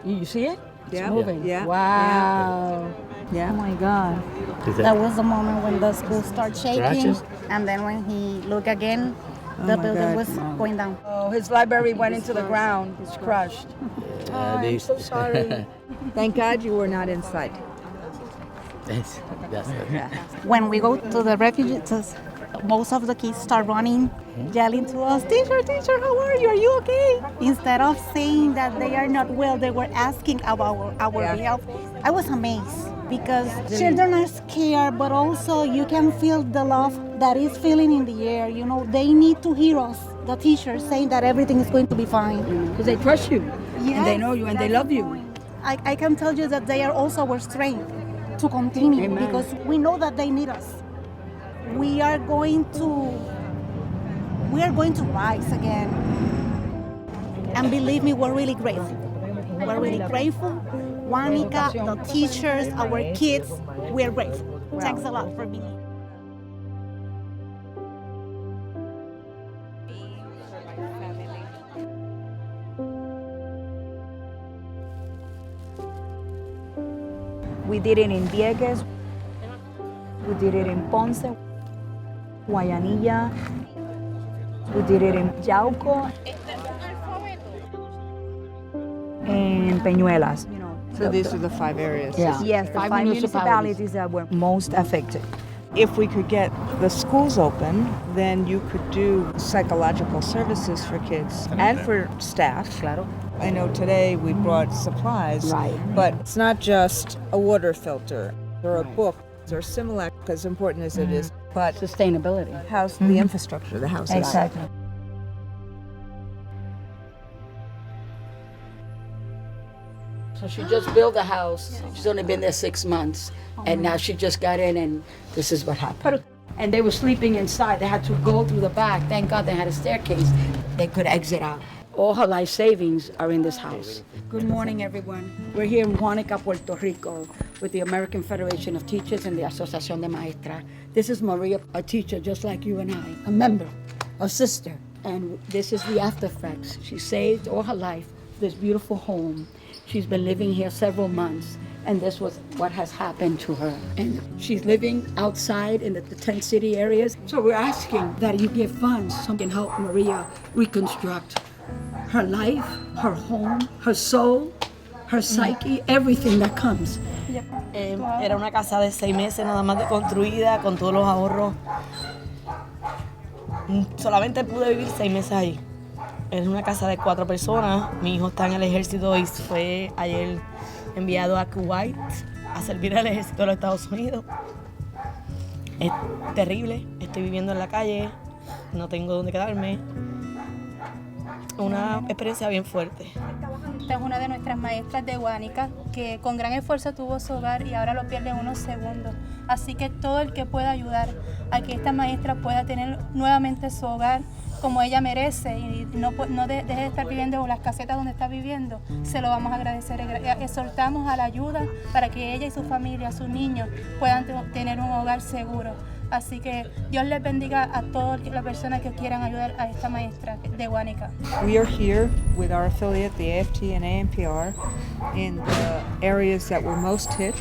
You see it? Yeah. It's moving. Yeah. Wow. Yeah. Oh my God. That was the moment when the school started shaking, Scratches? and then when he looked again, the my building God. was going down. Oh, his library went into the ground. It's crushed. Oh, I'm so sorry. Thank God you were not inside. That's it. When we go to the refugees, most of the kids start running, yelling to us, teacher, teacher, how are you? Are you okay? Instead of saying that they are not well, they were asking about our health. I was amazed because children are scared, but also you can feel the love that is feeling in the air. You know, they need to hear us, the teachers, saying that everything is going to be fine. Because they trust you. Yes, And they know you and they that's love the you. point. I can tell you that they are also our strength to continue. Amen. Because we know that they need us. We are going to rise again. And believe me, we're really grateful. We're really grateful. Juanica, the teachers, our kids, we're grateful. Thanks a lot for being here. We did it in Vieques, we did it in Ponce, Guayanilla, we did it in Yauco, and Peñuelas. You know, So these are the 5 areas. Yeah. Yes, the 5 5 municipalities. municipalities that were most affected. If we could get the schools open, then you could do psychological services for kids and for staff. Claro. I know today we brought supplies, Right. but it's not just a water filter or a book or Similac, as important as it is, but Sustainability. house the infrastructure, the houses. Exactly. So she just built a house. She's only been there 6 months. And now she just got in and this is what happened. And they were sleeping inside. They had to go through the back. Thank God they had a staircase. They could exit out. All her life savings are in this house. Good morning, everyone. We're here in Juanica, Puerto Rico, with the American Federation of Teachers and the Asociación de Maestras. This is Maria, a teacher just like you and I, a member, a sister. And this is the after effects. She saved all her life this beautiful home. She's been living here several months, and this was what has happened to her. And she's living outside in the tent city areas. So we're asking that you give funds so can help Maria reconstruct her life, her home, her soul, her psyche, everything that comes. Era una casa de 6 meses nada más de construida, con todos los ahorros. Solamente pude vivir 6 meses ahí. Es una casa de 4 personas. Mi hijo está en el ejército y fue ayer enviado a Kuwait a servir al ejército de los Estados Unidos. Es terrible. Estoy viviendo en la calle. No tengo dónde quedarme. Una experiencia bien fuerte. Esta es una de nuestras maestras de Juanica que con gran esfuerzo tuvo su hogar y ahora lo pierde en unos segundos. Así que todo el que pueda ayudar a que esta maestra pueda tener nuevamente su hogar como ella merece y no deje de estar viviendo en las casetas donde está viviendo, se lo vamos a agradecer. Exhortamos a la ayuda para que ella y su familia, sus niños, puedan tener un hogar seguro. Así que Dios les bendiga a todas las personas que quieran ayudar a esta maestra de Juanica. We are here with our affiliate, the AFT and ANPR, in the areas that were most hit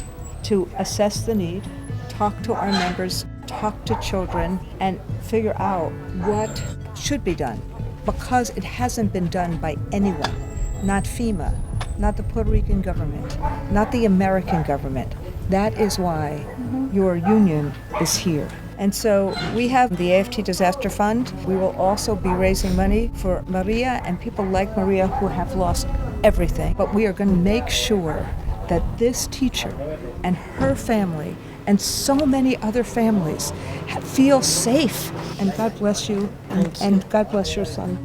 to assess the need, talk to our members, talk to children, and figure out what should be done, because it hasn't been done by anyone, not FEMA, not the Puerto Rican government, not the American government. That is why your union is here. And so we have the AFT Disaster Fund. We will also be raising money for Maria and people like Maria who have lost everything. But we are going to make sure that this teacher and her family and so many other families feel safe. And God bless you, and God bless your son.